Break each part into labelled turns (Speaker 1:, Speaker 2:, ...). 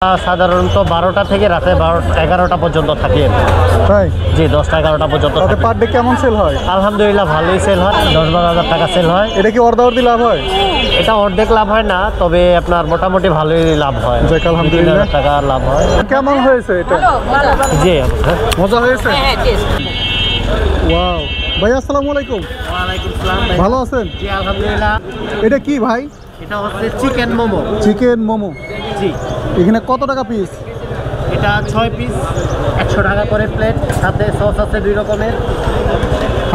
Speaker 1: সাধারণত 12টা থেকে রাতে 11টা পর্যন্ত থাকি।
Speaker 2: তাই?
Speaker 1: জি, 10টা 11টা পর্যন্ত।
Speaker 2: পার ডে কেমন সেল হয়?
Speaker 1: আলহামদুলিল্লাহ ভালোই সেল হয়, 10-12 হাজার টাকা সেল হয়।
Speaker 2: এটা কি অর্ধেক লাভ হয়?
Speaker 1: এটা অর্ধেক লাভ হয় না, তবে আপনার মোটামুটি ভালোই লাভ হয়,
Speaker 2: আলহামদুলিল্লাহ
Speaker 1: 2-3 হাজার টাকা লাভ হয়।
Speaker 2: কেমন হয়েছে এটা?
Speaker 1: জি,
Speaker 2: মজা হয়েছে। ওয়াও ভাই, আসসালামু আলাইকুম।
Speaker 1: ওয়ালাইকুম আসসালাম।
Speaker 2: ভালো আছেন?
Speaker 1: জি আলহামদুলিল্লাহ।
Speaker 2: এটা কি ভাই?
Speaker 1: এটা হচ্ছে চিকেন মোমো।
Speaker 2: চিকেন মোমো।
Speaker 1: জি।
Speaker 2: এখানে কত টাকা পিস?
Speaker 1: এটা 6 পিস 100 টাকা করে প্লেট, সাথে সস আছে 2 রকমের,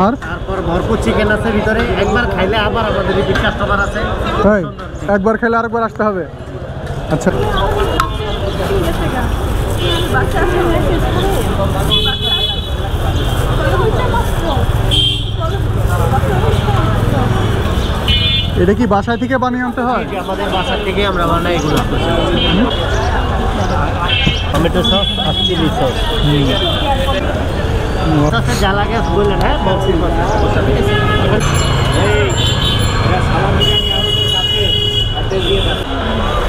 Speaker 2: আর
Speaker 1: তারপর ভরপুর চিকেন আছে ভিতরে। একবার খাইলে আবার আমাদের রিপিট কাস্টমার আছে।
Speaker 2: তাই? একবার খেলে আরেকবার আসতে হবে। আচ্ছা, এটা কি বাসায় থেকে বানিয়ে আনতে হয়?
Speaker 1: আমাদের বাসার থেকে আমরা বানাই এগুলো। টমেটো সস আর চিলি সস। যা লাগে বললেন। হ্যাঁ,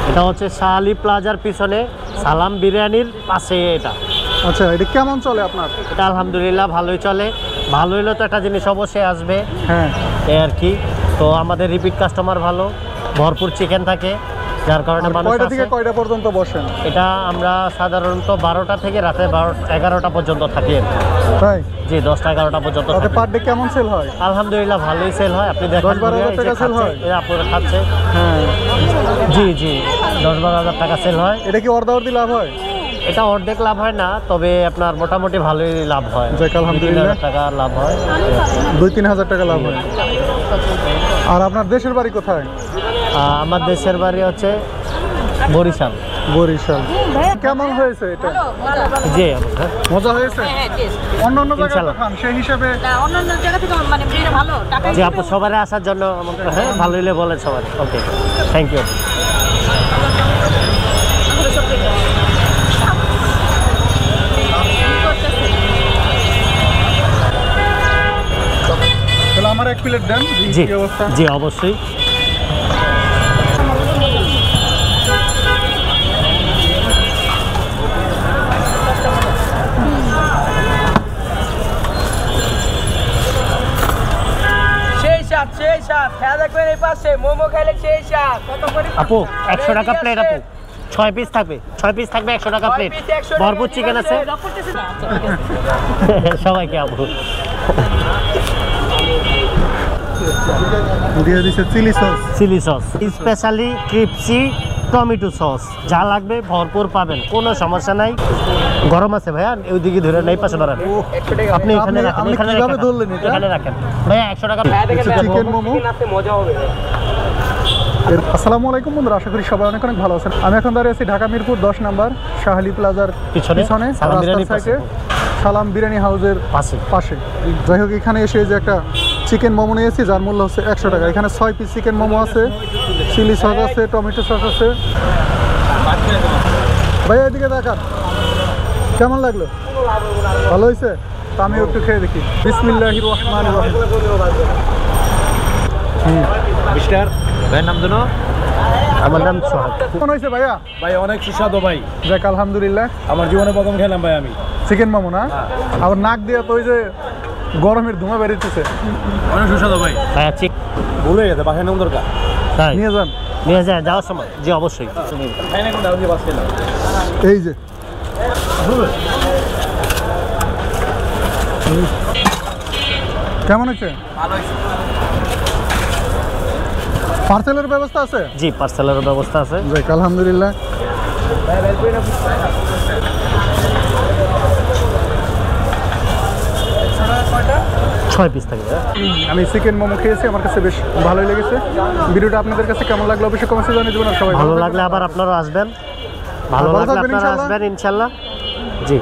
Speaker 1: এটা হচ্ছে শাহালি প্লাজার পিছনে সালাম বিরিয়ানির পাশে এটা।
Speaker 2: আচ্ছা, এটা কেমন চলে আপনার?
Speaker 1: এটা আলহামদুলিল্লাহ ভালোই চলে। ভালো হইলে তো একটা জিনিস অবশ্যই আসবে,
Speaker 2: হ্যাঁ
Speaker 1: এই আর কি। তো আমাদের রিপিট কাস্টমার ভালো, ভরপুর চিকেন থাকে, যার কারণে মানুষ
Speaker 2: কয়টা থেকে
Speaker 1: আসে।
Speaker 2: কয়টা পর্যন্ত বসেন?
Speaker 1: এটা আমরা সাধারণত 12টা থেকে রাতে 11টা পর্যন্ত থাকি।
Speaker 2: তাই?
Speaker 1: জি, 10টা 11টা পর্যন্ত থাকি।
Speaker 2: পার ডে কেমন সেল হয়?
Speaker 1: আলহামদুলিল্লাহ ভালোই সেল হয়। আপনি দেখেন
Speaker 2: 10-12 হাজার টাকা সেল হয়?
Speaker 1: আপনারা খাচ্ছে।
Speaker 2: হ্যাঁ।
Speaker 1: জি জি, 10-12 হাজার টাকা সেল হয়।
Speaker 2: এটা কি অর্ধেক লাভ হয়?
Speaker 1: এটা অর্ধেক লাভ হয় না, তবে আপনার মোটামুটি ভালোই লাভ হয়,
Speaker 2: আলহামদুলিল্লাহ
Speaker 1: 2-3 হাজার টাকা লাভ হয়।
Speaker 2: 2-3 হাজার টাকা লাভ হয়। আর আপনার দেশের বাড়ি কোথায়?
Speaker 1: আমার দেশের বাড়ি হচ্ছে বরিশাল।
Speaker 2: বরিশাল। কেমন হয়েছে এটা?
Speaker 1: জি,
Speaker 2: মজা হয়েছে। অন্যান্য জায়গায় তো খান, সেই হিসেবে
Speaker 3: অন্যান্য জায়গা থেকে মানে ভালো টাকা।
Speaker 1: জি আপু, সবাই আসার জন্য হ্যাঁ ভালো হইলে বলেন সবাই। ওকে, থ্যাংক ইউ।
Speaker 2: তাহলে আমার 1 প্লেট দেন।
Speaker 1: জি জি, অবশ্যই। আপু 100 টাকা প্লেট আপু, 6 পিস থাকবে 100 টাকা প্লেট, ভরপুর চিকেন আছে সবাইকে আপু।
Speaker 2: দিয়ে দিছে
Speaker 1: chilli sauce, specially crispy tomato sauce, যা লাগবে ভরপুর পাবেন, কোনো সমস্যা নাই। গরম আছে ভাইয়া, ওইদিকে ধরে নেই, পাশে ধরেন। আপনি এখানে রাখেন, এখানে রাখেন ভাইয়া। 100 টাকা
Speaker 2: চিকেন মোমো। আসসালামু আলাইকুম বন্ধুরা, আশা করি সবাই অনেক ভালো আছেন। আমি এখন দাঁড়িয়ে আছি ঢাকা মিরপুর 10 নম্বর শাহালি প্লাজার পিছনে, সালাম বিরিয়ানি হাউসের পাশে। যাই হোক, এখানে এসে যে একটা চিকেন মোমো নিয়েছি, যার মূল্য হচ্ছে 100 টাকা। এখানে 6 পিস চিকেন মোমো আছে, চিলি সস আছে, টমেটো সস আছে। ভাইয়া এদিকে দেখান, কেমন লাগলো? ভালো হয়েছে? তো আমি একটু খেয়ে দেখি। বিসমিল্লাহির রহমানির রহিম।
Speaker 4: মিস্টার ভাইয়ের নাম জানো?
Speaker 1: আমার নাম সোহাগ।
Speaker 2: কেমন হয়েছে ভাইয়া?
Speaker 4: ভাই অনেক সুস্বাদু ভাই।
Speaker 2: যাক আলহামদুলিল্লাহ।
Speaker 4: আমার জীবনে প্রথম খেলাম ভাই আমি
Speaker 2: চিকেন মোমো। না আবার নাক দিয়ে তো ওই যে গরমের ধোঁয়া বেরিয়েছে।
Speaker 4: অনেক সুস্বাদু ভাই।
Speaker 1: ভাইয়া চিক
Speaker 4: ভুলে গেছে বাসায় নাম দরকার।
Speaker 1: তাই
Speaker 2: নিয়ে যান,
Speaker 1: নিয়ে যায় যাওয়ার সময়। জি অবশ্যই।
Speaker 2: এই যে কেমন হয়েছে? পার্সেলের ব্যবস্থা আছে?
Speaker 1: জি, পার্সেলের ব্যবস্থা আছে।
Speaker 2: যাক আলহামদুলিল্লাহ।
Speaker 1: ছয় পিস থাকবে।
Speaker 2: আমি চিকেন মোমো খেয়েছি, আমার কাছে বেশ ভালোই লেগেছে। ভিডিওটা আপনাদের কাছে কেমন লাগলো অবশ্যই কমেন্টে জানিয়ে দেবেন। আর সবাই
Speaker 1: ভালো লাগলে আবার আপনারা আসবেন, ভালো লাগলে আপনারা আসবেন ইনশাল্লাহ। জি।